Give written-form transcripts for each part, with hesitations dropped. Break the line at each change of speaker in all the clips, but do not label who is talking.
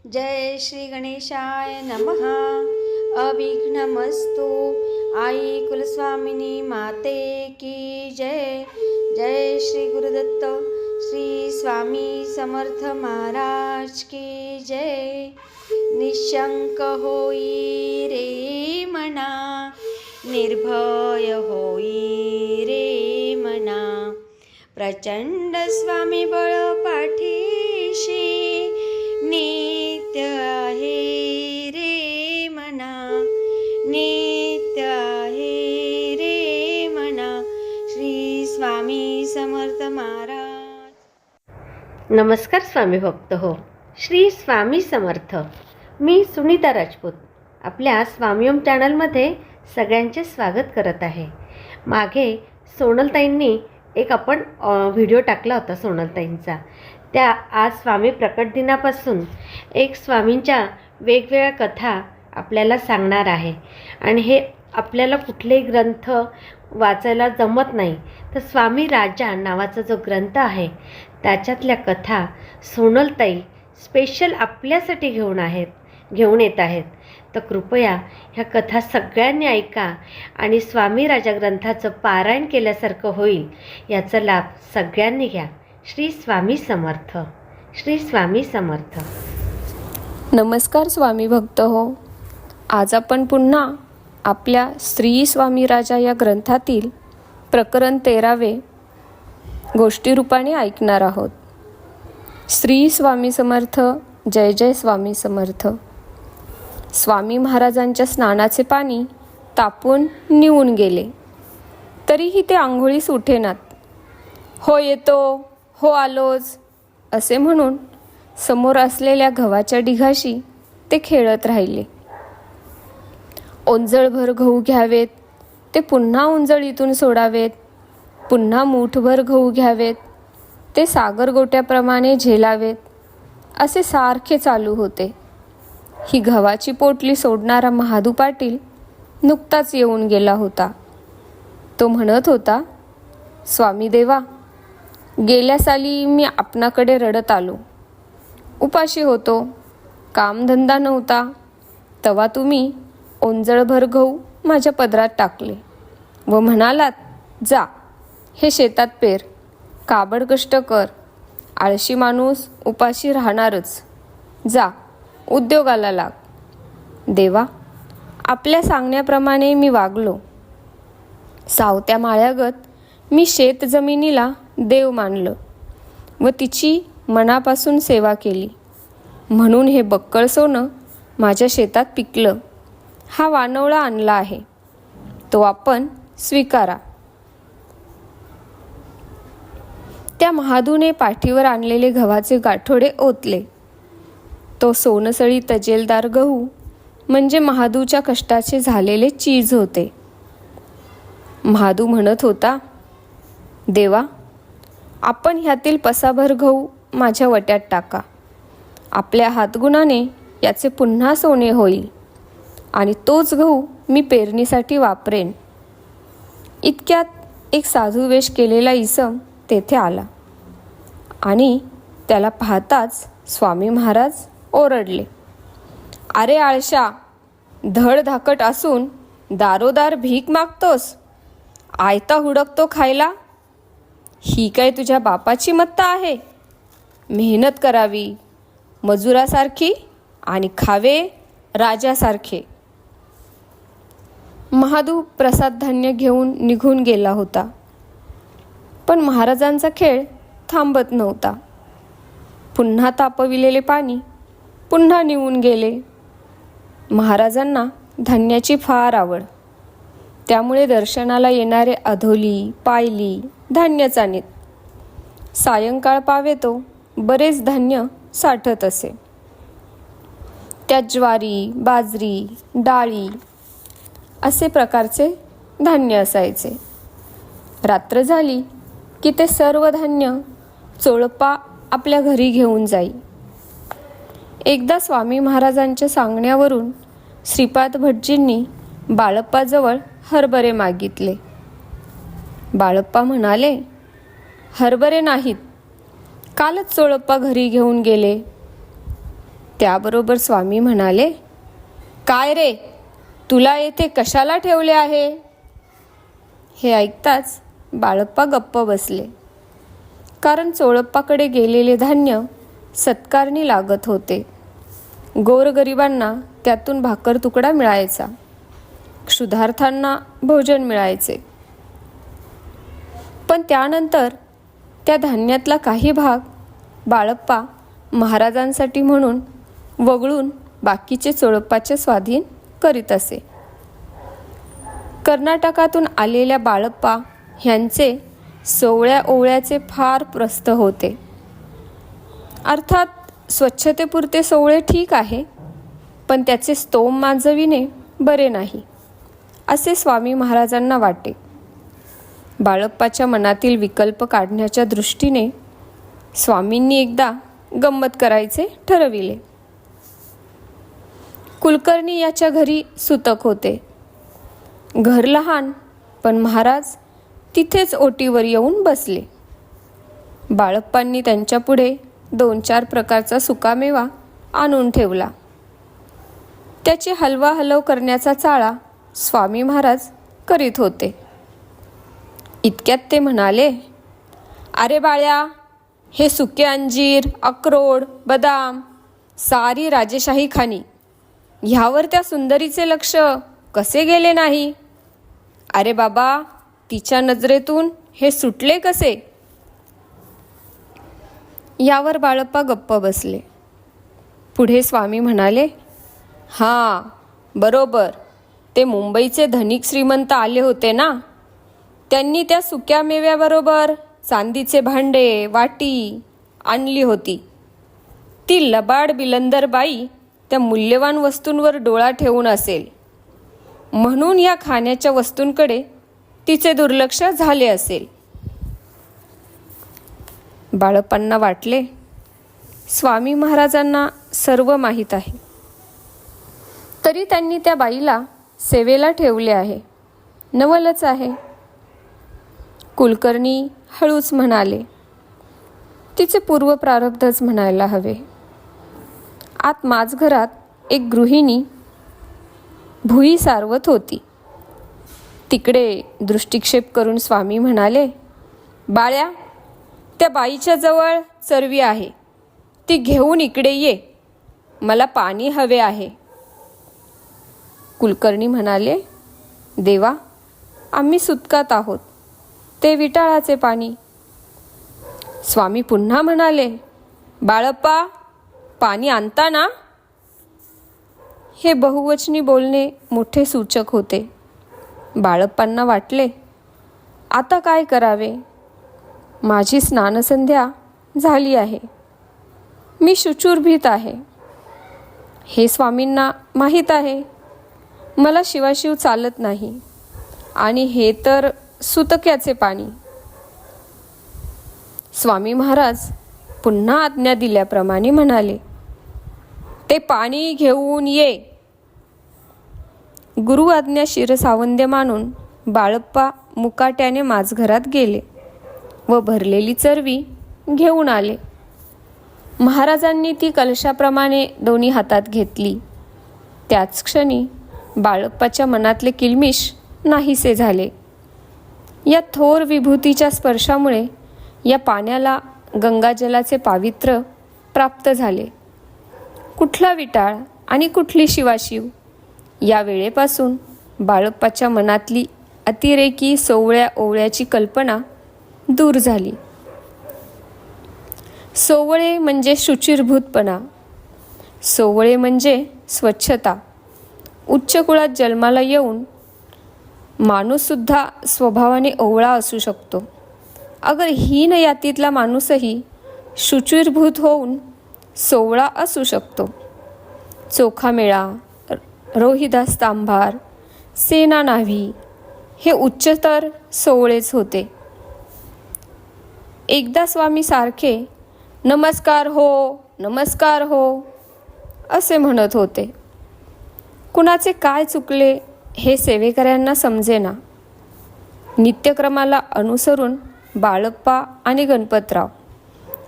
जय श्री गणेशाय नमः। अविघ्नमस्तु। आई कुलस्वामिनी माते की जय। जय श्री गुरुदत्त श्री स्वामी समर्थ महाराज की जय। निशंक होई रे मना, निर्भय होई रे मना, प्रचंड स्वामी बळ पाठीशी, नित्य आहे रे मना, नित्य आहे रे मना। श्री स्वामी समर्थ महाराज।
नमस्कार स्वामी भक्त हो, श्री स्वामी समर्थ। मी सुनीता राजपूत आपल्या स्वामीओम चॅनलमध्ये सगळ्यांचे स्वागत करत आहे। मागे सोनलताईंनी एक आपण व्हिडिओ टाकला होता सोनलताईंचा, त्या आज स्वामी प्रकट दिनापासून एक स्वामींच्या वेगवेगळ्या कथा आपल्याला सांगणार आहे। आणि हे आपल्याला कुठलेही ग्रंथ वाचायला जमत नाही, तर स्वामी राजा नावाचा जो ग्रंथ आहे त्याच्यातल्या कथा सोनलताई स्पेशल आपल्यासाठी घेऊन येत आहेत। तर कृपया ह्या कथा सगळ्यांनी ऐका आणि स्वामी राजा ग्रंथाचं पारायण केल्यासारखं होईल, याचा लाभ सगळ्यांनी घ्या। श्री स्वामी समर्थ, श्री स्वामी समर्थ।
नमस्कार स्वामी भक्त हो, आज आपण पुन्हा आपल्या श्री स्वामी राजा या ग्रंथातील प्रकरण 13 गोष्टी रूपाने ऐकणार आहोत। श्री स्वामी समर्थ। जय जय स्वामी समर्थ। स्वामी महाराजांच्या स्नानाचे पाणी तापून निवून गेले, तरीही ते आंघोळीस उठेनात। हो येतो, हो आलोच असे म्हणून समोर असलेल्या गव्हाच्या ढिगाशी ते खेळत राहिले। ओंजळभर गहू घ्यावेत, ते पुन्हा ओंजळीतून सोडावेत, पुन्हा मूठभर गहू घ्यावेत, ते सागर गोट्याप्रमाणे झेलावेत, असे सारखे चालू होते। ही गव्हाची पोटली सोडणारा महादू पाटील नुकताच येऊन गेला होता। तो म्हणत होता, स्वामी देवा, गेल्या साली मी आपणाकडे रडत आलो, उपाशी होतो, कामधंदा नव्हता, तेव्हा तुम्ही ओंजळभर गहू माझ्या पदरात टाकले व म्हणालात, जा हे शेतात पेर, काबड कष्ट कर, आळशी माणूस उपाशी राहणारच, जा उद्योगाला लाग। देवा, आपल्या सांगण्याप्रमाणे मी वागलो। सावत्या माळ्यागत मी शेत जमिनीला देव मानलं व तिची मनापासून सेवा केली, म्हणून हे बक्कळ सोनं माझ्या शेतात पिकलं। हा वानवळा आणला आहे, तो आपण स्वीकारा। त्या महादूने पाठीवर आणलेले गव्हाचे गाठोडे ओतले। तो सोनसळी तजेलदार गहू म्हणजे महादूच्या कष्टाचे झालेले चीज होते। महादू म्हणत होता, देवा, आपण ह्यातील पसाभर गहू माझ्या वट्यात टाका, आपल्या हातगुणाने याचे पुन्हा सोने होईल आणि तोच गहू मी पेरणीसाठी वापरेन। इतक्यात एक साधू वेश केलेला इसम तेथे आला आणि त्याला पाहताच स्वामी महाराज ओरडले, अरे आळशा, धड धाकट असून दारोदार भीक मागतोस, आयता हुडकतो खायला? ही काय तुझ्या बापाची मत्ता आहे? मेहनत करावी मजुरासारखी आणि खावे राजासारखे। महादू प्रसाद धान्य घेऊन निघून गेला होता, पण महाराजांचा खेळ थांबत नव्हता। पुन्हा तापविलेले पाणी पुन्हा निवून गेले। महाराजांना धान्याची फार आवड, त्यामुळे दर्शनाला येणारे अधोली पायली धान्य आणीत। सायंकाळ पावेतो बरेच धान्य साठत असे। त्यात ज्वारी, बाजरी, डाळी असे प्रकारचे धान्य असायचे। रात्र झाली की ते सर्व धान्य चोळप्पा आपल्या घरी घेऊन जाई। एकदा स्वामी महाराजांच्या सांगण्यावरून श्रीपाद भटजींनी बाळप्पाजवळ हरभरे मागितले। बाळप्पा म्हणाले, हरभरे नाहीत, कालच चोळप्पा घरी घेऊन गेले। त्याबरोबर स्वामी म्हणाले, काय रे, तुला येथे कशाला ठेवले आहे? हे ऐकताच बाळप्पा गप्प बसले, कारण चोळप्पाकडे गेलेले धान्य सत्कारणी लागत होते. गोरगरिबांना त्यातून भाकर तुकडा मिळायचा, क्षुधार्थांना भोजन मिळायचे. पण त्यानंतर त्या धान्यातला काही भाग बाळप्पा महाराजांसाठी म्हणून वगळून बाकीचे चोळप्पाच्या स्वाधीन करीत असे. कर्नाटकातून आलेल्या बाळप्पा ह्यांचे सोवळ्या ओवळ्याचे फार प्रस्थ होते. अर्थात स्वच्छतेपुरते सोवळे ठीक आहे, पण त्याचे स्तोम माजविणे बरे नाही, असे स्वामी महाराजांना वाटे. बाळप्पाच्या मनातील विकल्प काढण्याच्या दृष्टीने स्वामींनी एकदा गंमत करायचे ठरविले. कुलकर्णी याच्या घरी सुतक होते. घर लहान, पण महाराज तिथेच ओटीवर येऊन बसले. बाळप्पांनी त्यांच्यापुढे 2-4 प्रकारचा सुकामेवा आणून ठेवला. त्याची हलवा हलव करण्याचा चाळा स्वामी महाराज करीत होते. इतक्यात ते म्हणाले, अरे बाळ्या, हे सुके अंजीर, अक्रोड, बदाम, सारी राजेशाही खाणी, ह्यावर त्या सुंदरीचे लक्ष कसे गेले नाही? अरे बाबा, तिच्या नजरेतून हे सुटले कसे? यावर बाळप्पा गप्प बसले. पुढे स्वामी म्हणाले, हां बरोबर, ते मुंबईचे धनिक श्रीमंत आले होते ना, त्यांनी त्या सुक्या मेव्याबरोबर चांदीचे भांडे, वाटी आणली होती. ती लबाड बिलंदर बाई त्या मूल्यवान वस्तूंवर डोळा ठेवून असेल, म्हणून या खाण्याच्या वस्तूंकडे तिचे दुर्लक्ष झाले असेल. बाळप्पांना वाटले, स्वामी महाराजांना सर्व माहीत आहे, तरी त्यांनी त्या बाईला सेवेला ठेवले आहे, नवलच आहे. कुलकर्णी हळूच म्हणाले, तिचे पूर्व प्रारब्धच म्हणायला हवे. आत माझघरात एक गृहिणी भुई सारवत होती. तिकडे दृष्टिक्षेप करून स्वामी म्हणाले, बाळ्या, त्या बाईच्या जवळ चरवी आहे, ती घेऊन इकडे ये, मला पाणी हवे आहे. कुलकर्णी म्हणाले, देवा, आम्ही सुतकात आहोत, ते विटाळाचे पाणी. स्वामी पुन्हा म्हणाले, बाळप्पा, पाणी आणता ना? हे बहुवचनी बोलणे मोठे सूचक होते. बाळप्पांना वाटले, आता काय करावे? माझी स्नानसंध्या झाली आहे, मी शुचिर्भूत आहे. हे स्वामींना माहीत आहे, मला शिवाशिव चालत नाही, आणि हे तर सुतक्याचे पाणी. स्वामी महाराज पुन्हा आज्ञा दिल्याप्रमाणे म्हणाले, ते पाणी घेऊन ये. गुरु आज्ञा शिरसावंद्य मानून बाळप्पा मुकाट्याने माझघरात गेले व भरलेली चरवी घेऊन आले. महाराजांनी ती कलशाप्रमाणे दोन्ही हातात घेतली. त्याच क्षणी बाळप्पाच्या मनातले किलमिश नाहीसे झाले. या थोर विभूतीच्या स्पर्शामुळे या पाण्याला गंगाजलाचे पावित्र्य प्राप्त झाले. कुठला विटाळ आणि कुठली शिवाशिव, या वेळेपासून बाळप्पाच्या मनातली अतिरेकी सोवळ्या ओवळ्याची कल्पना दूर झाली. सोवळे म्हणजे शुचिर्भूतपणा, सोवळे म्हणजे स्वच्छता. उच्च कुळात जन्माला येऊन माणूससुद्धा स्वभावाने ओवळा असू शकतो. अगर हीन यातीतला माणूसही शुचिर्भूत होऊन सोवळा असू शकतो. चोखामेळा, रोहिदास तांभार, सेना नाव्ही हे उच्चतर सोवळेच होते. एकदा स्वामी सारखे नमस्कार हो, नमस्कार हो असे म्हणत होते. कुणाचे काय चुकले हे सेवेकऱ्यांना समजेना. नित्यक्रमाला अनुसरून बाळप्पा आणि गणपतराव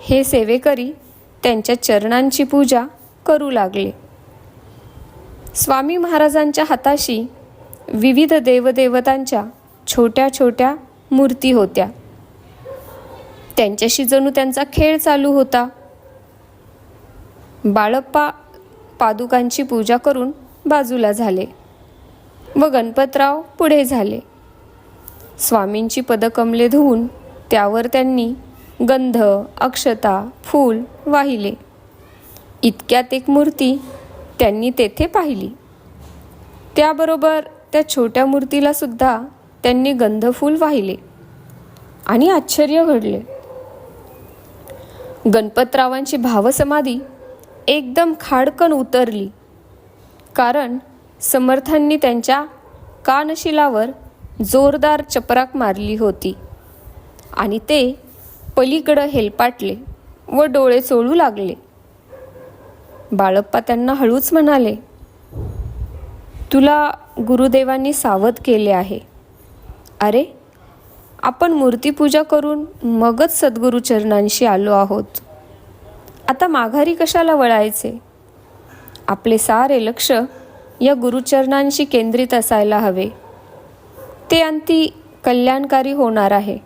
हे सेवेकरी त्यांच्या चरणांची पूजा करू लागले. स्वामी महाराजांच्या हाताशी विविध देवदेवतांच्या छोट्या छोट्या मूर्ती होत्या. त्यांच्याशी जणू त्यांचा खेळ चालू होता. बाळप्पा पादुकांची पूजा करून बाजूला झाले व गणपतराव पुढे झाले. स्वामींची पदकमले धुवून त्यावर त्यांनी गंध, अक्षता, फूल वाहिले. इतक्यात एक मूर्ती त्यांनी तेथे पाहिली. त्याबरोबर त्या छोट्या मूर्तीला सुद्धा त्यांनी गंधफूल वाहिले आणि आश्चर्य घडले. गणपतरावांची भावसमाधी एकदम खाडकन उतरली, कारण समर्थांनी त्यांच्या कानशिलावर जोरदार चपराक मारली होती आणि ते पलीकडं हेलपाटले व डोळे चोळू लागले. बाळप्पा त्यांना हळूच म्हणाले, तुला गुरुदेवांनी सावध केले आहे. अरे, आपण मूर्तीपूजा करून मगच सद्गुरुचरणांशी आलो आहोत. आता माघारी कशाला वळायचे? आपले सारे लक्ष या गुरुचरणांशी केंद्रित असायला हवे. ते अंती कल्याणकारी होणार आहे.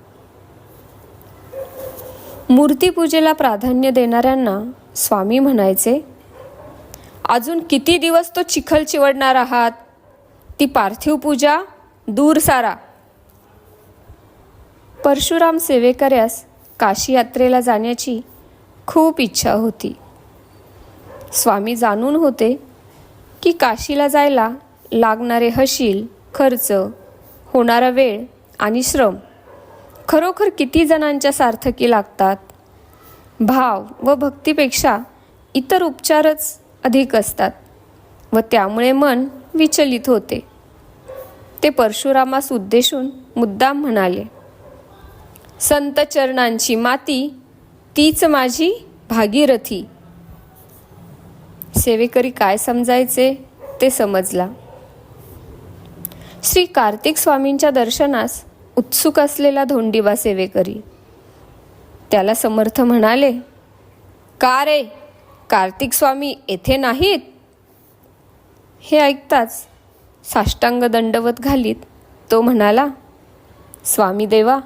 मूर्तीपूजेला प्राधान्य देणाऱ्यांना स्वामी म्हणायचे, अजून किती दिवस तो चिखल चिवडणार आहात? ती पार्थिव पूजा दूर सारा. परशुराम सेवेकऱ्यास काशी यात्रेला जाण्याची खूप इच्छा होती. स्वामी जाणून होते की काशीला जायला लागणारे हशील, खर्च, होणारा वेळ आणि श्रम खरोखर किती जणांच्या सार्थकी लागतात. भाव व भक्तीपेक्षा इतर उपचारच अधिक असतात व त्यामुळे मन विचलित होते. ते परशुरामास उद्देशून मुद्दाम म्हणाले, संत चरणांची माती तीच माझी भागीरथी. सेवेकरी काय समजायचे ते समजला. श्री कार्तिक स्वामींच्या दर्शनास उत्सुक असलेला धोंडीबा सेवेकरी. त्याला समर्थ म्हणाले, का रे, कार्तिक स्वामी येथे नाहीत? हे ऐकताच साष्टांग दंडवत घालीत तो म्हणाला, स्वामी देवा,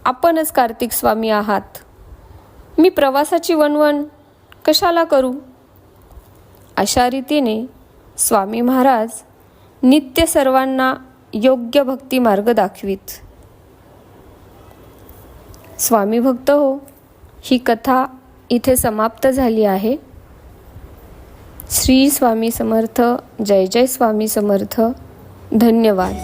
आपणच कार्तिक स्वामी आहात. मी प्रवासाची वणवण कशाला करू? अशा रीतीने स्वामी महाराज नित्य सर्वांना योग्य भक्ती मार्ग दाखवीत. स्वामी भक्त हो, ही कथा इथे समाप्त झाली आहे. श्री स्वामी समर्थ. जय जय स्वामी समर्थ. धन्यवाद.